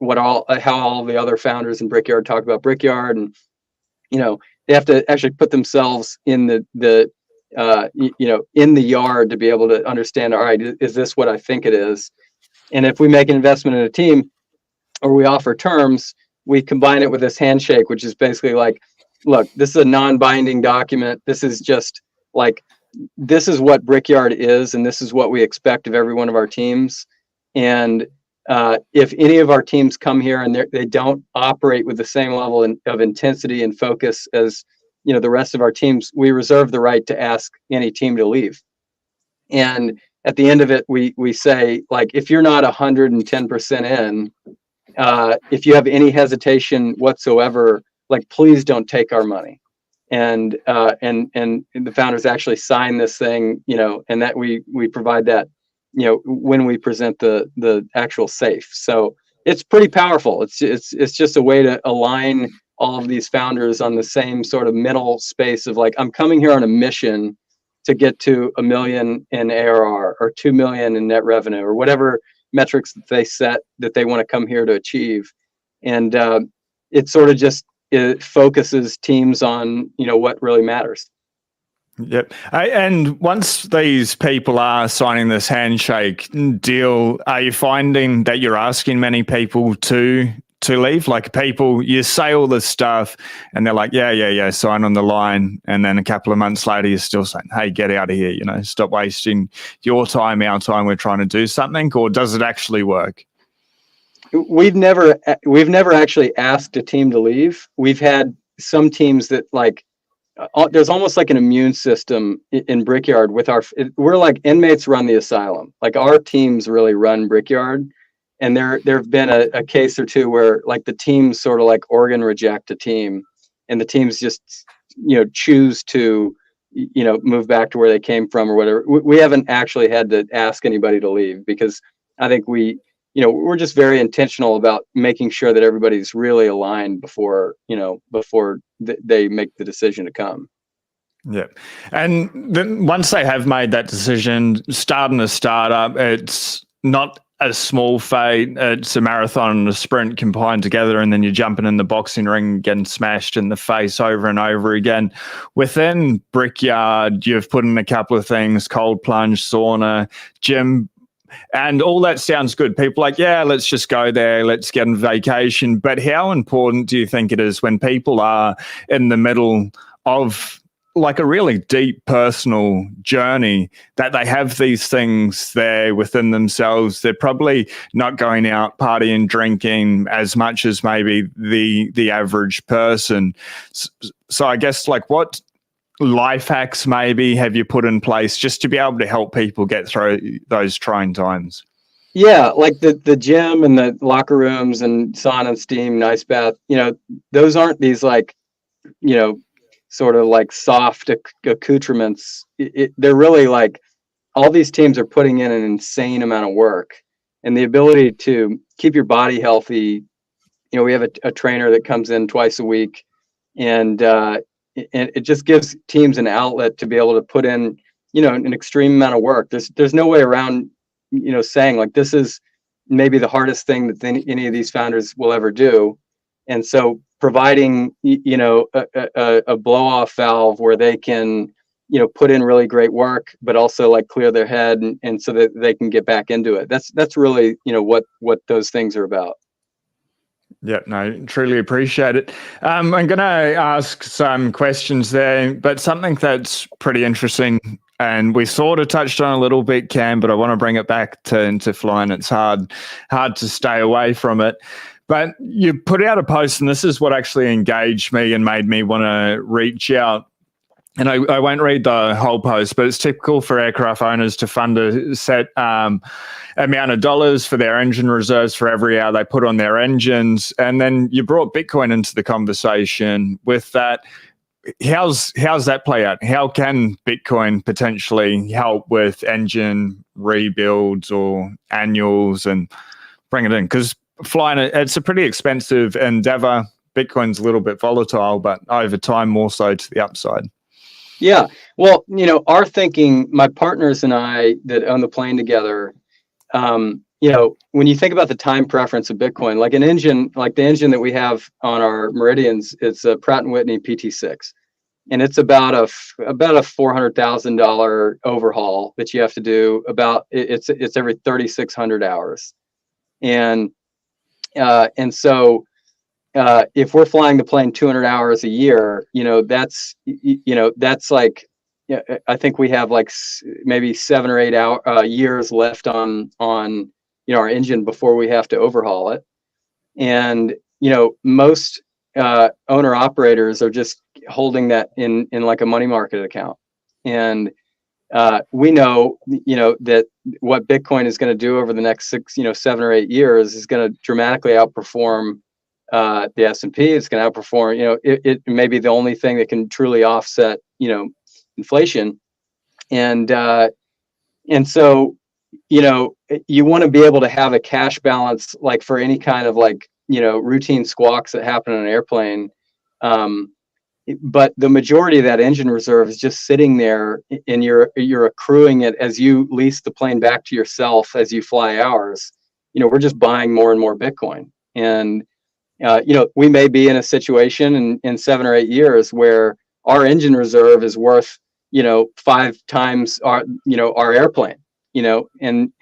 how all the other founders in Brickyard talk about Brickyard. And they have to actually put themselves in the in the yard to be able to understand, all right, is this what I think it is? And if we make an investment in a team, or we offer terms, we combine it with this handshake, which is basically like, look, this is a non-binding document. This is just like, this is what Brickyard is, and this is what we expect of every one of our teams. And if any of our teams come here and they don't operate with the same level of intensity and focus as the rest of our teams, we reserve the right to ask any team to leave. And at the end of it, we say, like, if you're not 110% in, if you have any hesitation whatsoever, like, please don't take our money. And the founders actually sign this thing, and that we provide that, when we present the actual safe. So it's pretty powerful. It's just a way to align all of these founders on the same sort of middle space of like, I'm coming here on a mission to get to $1 million in ARR or 2 million in net revenue, or whatever metrics that they set that they want to come here to achieve. And it sort of just focuses teams on what really matters. Yep. And once these people are signing this handshake deal, are you finding that you're asking many people to leave? Like, people, you say all this stuff and they're like, yeah, sign on the line. And then a couple of months later, you're still saying, hey, get out of here, stop wasting your time, our time, we're trying to do something. Or does it actually work? We've never actually asked a team to leave. We've had some teams that there's almost like an immune system in Brickyard we're like inmates run the asylum. Like, our teams really run Brickyard. And there have been a case or two where like the teams sort of like organ reject a team, and the teams just, choose to, move back to where they came from or whatever. We haven't actually had to ask anybody to leave, because I think we we're just very intentional about making sure that everybody's really aligned before they make the decision to come. Yeah. And then once they have made that decision, starting a startup, it's not a small fate. It's a marathon and a sprint combined together, and then you're jumping in the boxing ring, getting smashed in the face over and over again. Within Brickyard, you've put in a couple of things: cold plunge, sauna, gym, and all that sounds good. People are like, yeah, let's just go there, let's get on vacation. But how important do you think it is when people are in the middle of like a really deep personal journey, that they have these things there within themselves? They're probably not going out partying, drinking as much as maybe the average person. So I guess, like, what life hacks maybe have you put in place just to be able to help people get through those trying times? Yeah, like the gym and the locker rooms and sauna and steam, nice bath, those aren't these like, sort of like soft accoutrements. They're really like, all these teams are putting in an insane amount of work, and the ability to keep your body healthy. We have a trainer that comes in twice a week, and it just gives teams an outlet to be able to put in, an extreme amount of work. There's no way around, saying like, this is maybe the hardest thing that any of these founders will ever do. And so providing, a blow off valve where they can, put in really great work, but also like clear their head, and so that they can get back into it. That's really, what those things are about. Yeah, no, truly appreciate it. I'm going to ask some questions there, but something that's pretty interesting, and we sort of touched on a little bit, Cam, but I want to bring it back into flying. It's hard to stay away from it. But you put out a post, and this is what actually engaged me and made me want to reach out. And I won't read the whole post, but it's typical for aircraft owners to fund a set amount of dollars for their engine reserves for every hour they put on their engines. And then you brought Bitcoin into the conversation with that. How's that play out? How can Bitcoin potentially help with engine rebuilds or annuals and bring it in? Because flying, it's a pretty expensive endeavor. Bitcoin's a little bit volatile, but over time more so to the upside. Yeah. Well, our thinking, my partners and I that own the plane together, when you think about the time preference of Bitcoin, like an engine, like the engine that we have on our Meridians, it's a Pratt & Whitney PT6. And it's about a $400,000 overhaul that you have to do. It's every 3,600 hours. And so if we're flying the plane 200 hours a year, that's like, I think we have like maybe 7 or 8 years left on our engine before we have to overhaul it. And most owner operators are just holding that in like a money market account. And we know that what Bitcoin is going to do over the next 7 or 8 years is going to dramatically outperform the S&P. It's going to outperform, it may be the only thing that can truly offset, inflation. And so, you want to be able to have a cash balance, like for any kind of like, routine squawks that happen on an airplane. But the majority of that engine reserve is just sitting there, and you're accruing it as you lease the plane back to yourself as you fly hours. We're just buying more and more Bitcoin. And we may be in a situation in 7 or 8 years where our engine reserve is worth, 5 times our airplane, and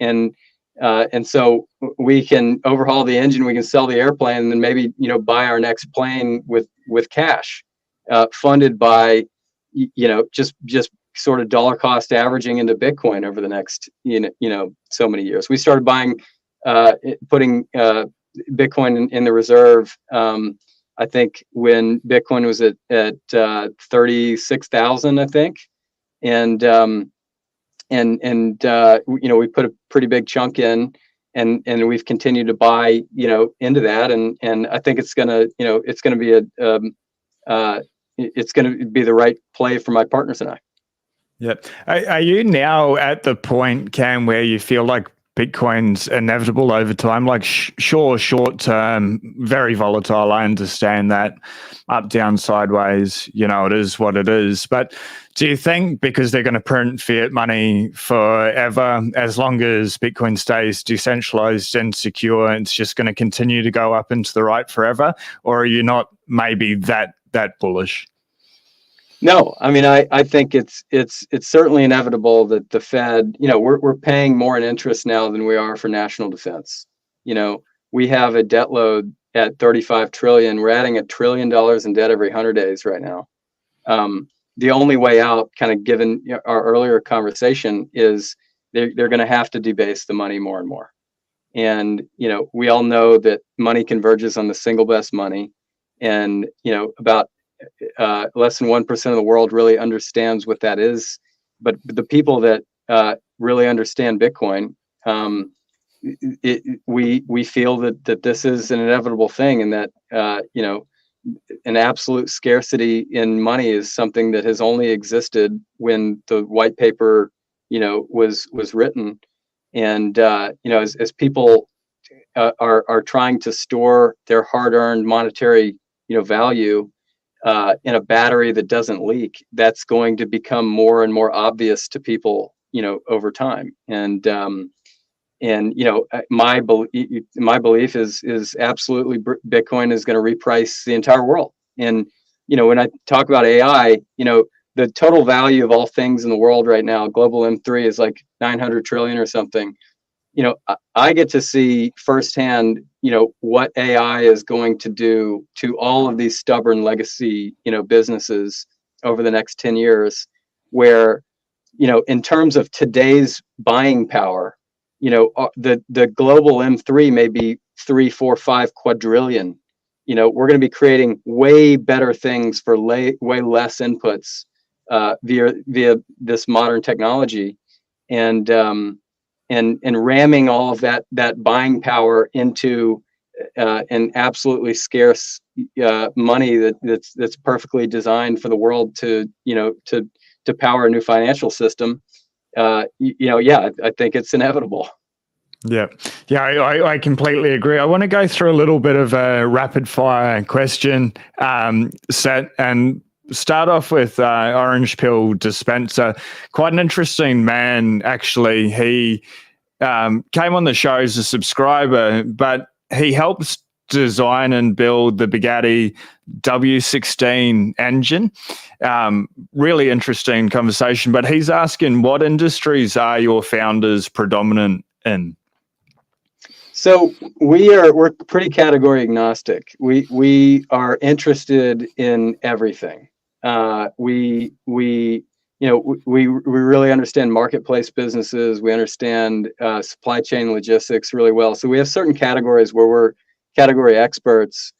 so we can overhaul the engine, we can sell the airplane, and then maybe, buy our next plane with cash, funded by, just sort of dollar cost averaging into Bitcoin over the next, so many years. We started putting Bitcoin in the reserve, I think when Bitcoin was at 36,000, I think. And we put a pretty big chunk in, and we've continued to buy, into that. And I think it's going to be the right play for my partners and I. Yeah. Are you now at the point, Cam, where you feel like Bitcoin's inevitable over time? Like, sure, short term, very volatile. I understand that, up, down, sideways. It is what it is. But do you think because they're going to print fiat money forever, as long as Bitcoin stays decentralized and secure, it's just going to continue to go up into the right forever? Or are you not maybe that bullish? No, I mean, I think it's certainly inevitable that the Fed, we're paying more in interest now than we are for national defense. We have a debt load at 35 trillion. We're adding $1 trillion in debt every 100 days right now. The only way out, kind of given our earlier conversation, is they're going to have to debase the money more and more. And, we all know that money converges on the single best money. And, about less than 1% of the world really understands what that is. But the people that really understand Bitcoin, we feel that this is an inevitable thing, and that an absolute scarcity in money is something that has only existed when the white paper was written. And as people are trying to store their hard-earned monetary value in a battery that doesn't leak, that's going to become more and more obvious to people, over time. And my belief is absolutely Bitcoin is going to reprice the entire world. And when I talk about AI, the total value of all things in the world right now, global M3, is like 900 trillion or something. I get to see firsthand, what AI is going to do to all of these stubborn legacy, businesses over the next 10 years, where, in terms of today's buying power, the global M3 may be 3, 4, 5 quadrillion. We're going to be creating way better things for way less inputs via this modern technology, and ramming all of that buying power into an absolutely scarce money that's perfectly designed for the world to power a new financial system. I think it's inevitable. Yeah, I completely agree. I want to go through a little bit of a rapid fire question set and start off with Orange Pill Dispenser. Quite an interesting man, actually. He came on the show as a subscriber, but he helps design and build the Bugatti W16 engine. Really interesting conversation, but he's asking, what industries are your founders predominant in? So we're pretty category agnostic. We are interested in everything. We really understand marketplace businesses. We understand supply chain logistics really well. So we have certain categories where we're category experts,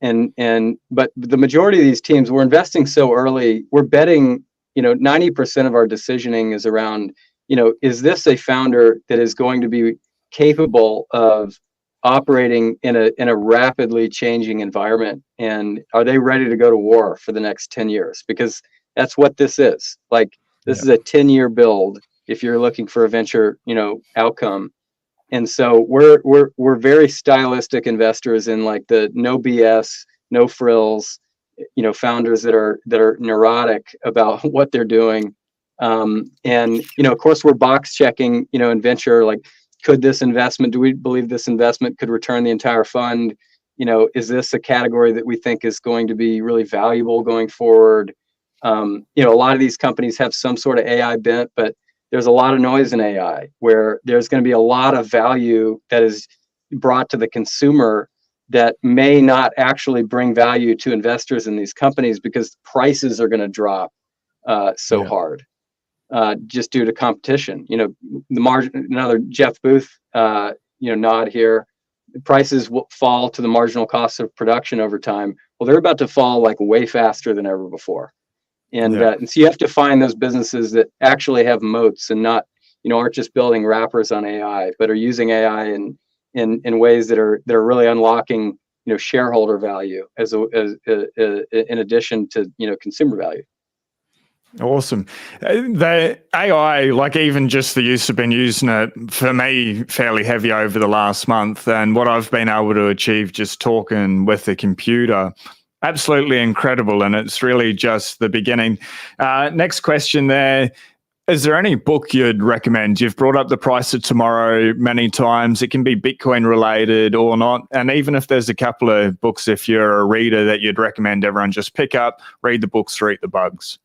but the majority of these teams, we're investing so early. We're betting, 90% of our decisioning is around, is this a founder that is going to be capable of operating in a rapidly changing environment, and are they ready to go to war for the next 10 years? Because that's what this is. Like, this is a 10-year build if you're looking for a venture, outcome. And so we're very stylistic investors in like the no BS, no frills, founders that are neurotic about what they're doing. And of course we're box checking, in venture, like, could this investment, do we believe this investment could return the entire fund? Is this a category that we think is going to be really valuable going forward? A lot of these companies have some sort of AI bent, but there's a lot of noise in AI where there's going to be a lot of value that is brought to the consumer that may not actually bring value to investors in these companies because prices are going to drop hard. Just due to competition. The margin, another Jeff Booth, nod here. Prices will fall to the marginal cost of production over time. Well, they're about to fall like way faster than ever before. And so you have to find those businesses that actually have moats and not, aren't just building wrappers on AI, but are using AI in ways that are really unlocking, shareholder value in addition to, consumer value. Awesome. The AI, like even just the use of been using it for me fairly heavy over the last month, and what I've been able to achieve just talking with the computer, absolutely incredible. And it's really just the beginning. Next question there. Is there any book you'd recommend? You've brought up The Price of Tomorrow many times. It can be Bitcoin related or not. And even if there's a couple of books, if you're a reader, that you'd recommend everyone just pick up, read the books, or eat the bugs.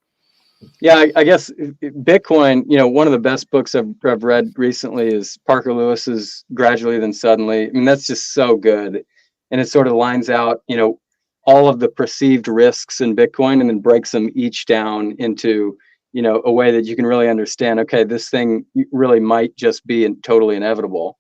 Yeah, I guess Bitcoin, one of the best books I've read recently is Parker Lewis's Gradually Then Suddenly. I mean, that's just so good. And it sort of lines out, all of the perceived risks in Bitcoin and then breaks them each down into, a way that you can really understand, okay, this thing really might just be totally inevitable.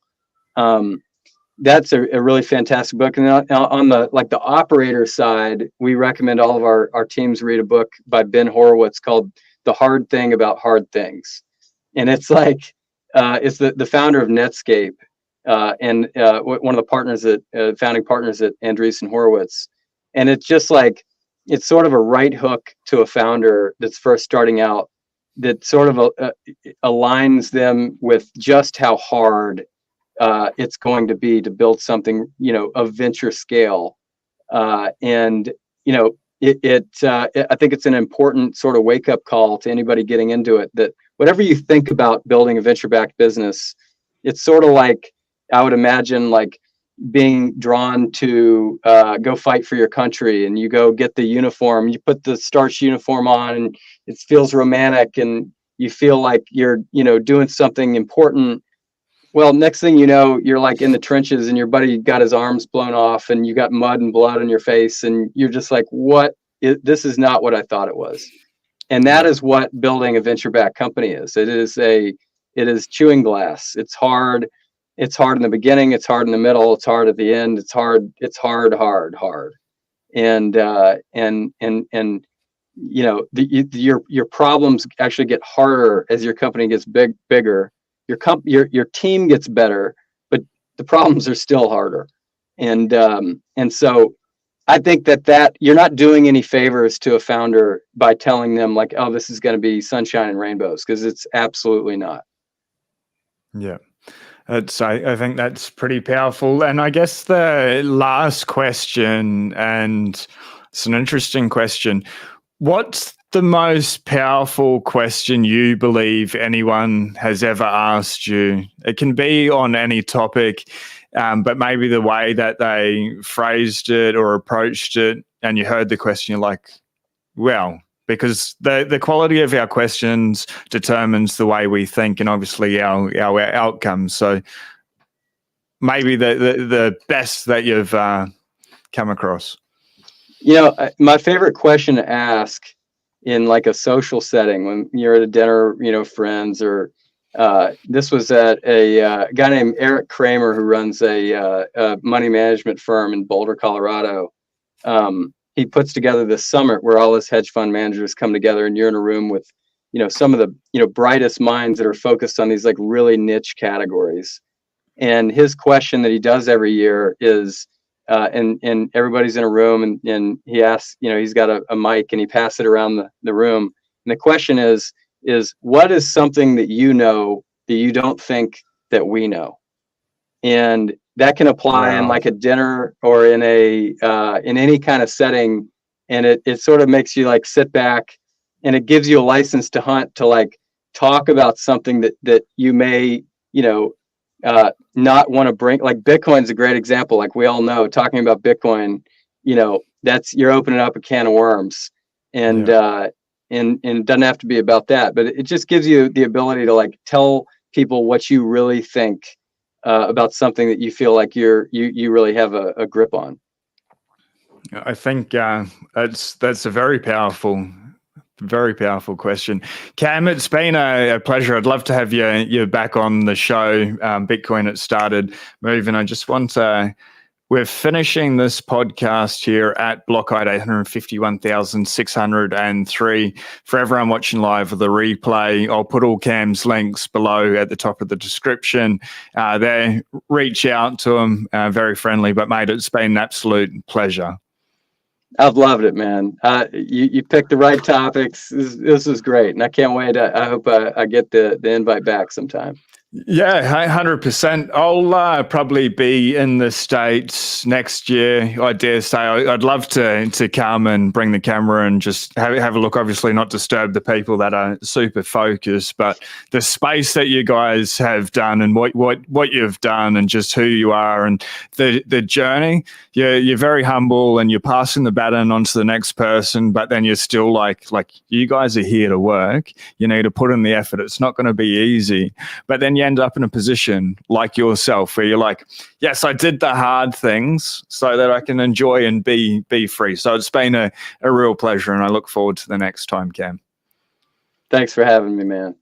That's a really fantastic book. And then on the operator side, we recommend all of our teams read a book by Ben Horowitz called The Hard Thing About Hard Things. And it's like, it's the founder of Netscape and one of the partners founding partners at Andreessen Horowitz. And it's just like, it's sort of a right hook to a founder that's first starting out that sort of aligns them with just how hard it's going to be to build something, of venture scale. And, I think it's an important sort of wake up call to anybody getting into it, that whatever you think about building a venture backed business, it's sort of like, I would imagine, like being drawn to go fight for your country, and you go get the uniform, you put the starch uniform on, and it feels romantic, and you feel like you're, doing something important. Well, next thing you know, you're like in the trenches and your buddy got his arms blown off and you got mud and blood on your face, and you're just like, this is not what I thought it was. And that is what building a venture-backed company is. It is chewing glass. It's hard. It's hard in the beginning. It's hard in the middle. It's hard at the end. It's hard. It's hard. And your problems actually get harder as your company gets bigger. Your team gets better, but the problems are still harder. And so I think that you're not doing any favors to a founder by telling them like, oh, this is going to be sunshine and rainbows, because it's absolutely not. Yeah. I think that's pretty powerful. And I guess the last question, and it's an interesting question. What's the most powerful question you believe anyone has ever asked you? It can be on any topic, but maybe the way that they phrased it or approached it, and you heard the question, you're like, well, because the quality of our questions determines the way we think and obviously our outcomes. So maybe the best that you've come across. My favorite question to ask in like a social setting when you're at a dinner, friends, or this was at a guy named Eric Kramer, who runs a money management firm in Boulder, Colorado. He puts together this summit where all his hedge fund managers come together, and you're in a room with, some of the, brightest minds that are focused on these like really niche categories. And his question that he does every year is, and everybody's in a room, and he asks, he's got a mic and he passes it around the room. And the question is what is something that that you don't think that we know? And that can apply in like a dinner or in in any kind of setting. And it sort of makes you like sit back, and it gives you a license to hunt, to like talk about something that you may, not want to bring. Like Bitcoin's a great example. Like we all know, talking about Bitcoin, you're opening up a can of worms, and it doesn't have to be about that, but it just gives you the ability to like tell people what you really think about something that you feel like you really have a grip on. I think that's a very powerful question. Cam, it's been a pleasure. I'd love to have you back on the show. Bitcoin, it started moving. I just want to, we're finishing this podcast here at block ID 851,603. For everyone watching live or the replay, I'll put all Cam's links below at the top of the description. There, reach out to him, very friendly, but mate, it's been an absolute pleasure. I've loved it, man. You picked the right topics. This is great, and I can't wait. I hope I get the invite back sometime. Yeah, 100%. I'll probably be in the States next year. I dare say I'd love to come and bring the camera and just have a look. Obviously, not disturb the people that are super focused, but the space that you guys have done and what you've done and just who you are and the journey. You're very humble and you're passing the baton on to the next person, but then you're still like you guys are here to work. You need to put in the effort. It's not going to be easy, but then you end up in a position like yourself where you're like, yes, I did the hard things so that I can enjoy and be free. So it's been a real pleasure, and I look forward to the next time, Cam. Thanks for having me, man.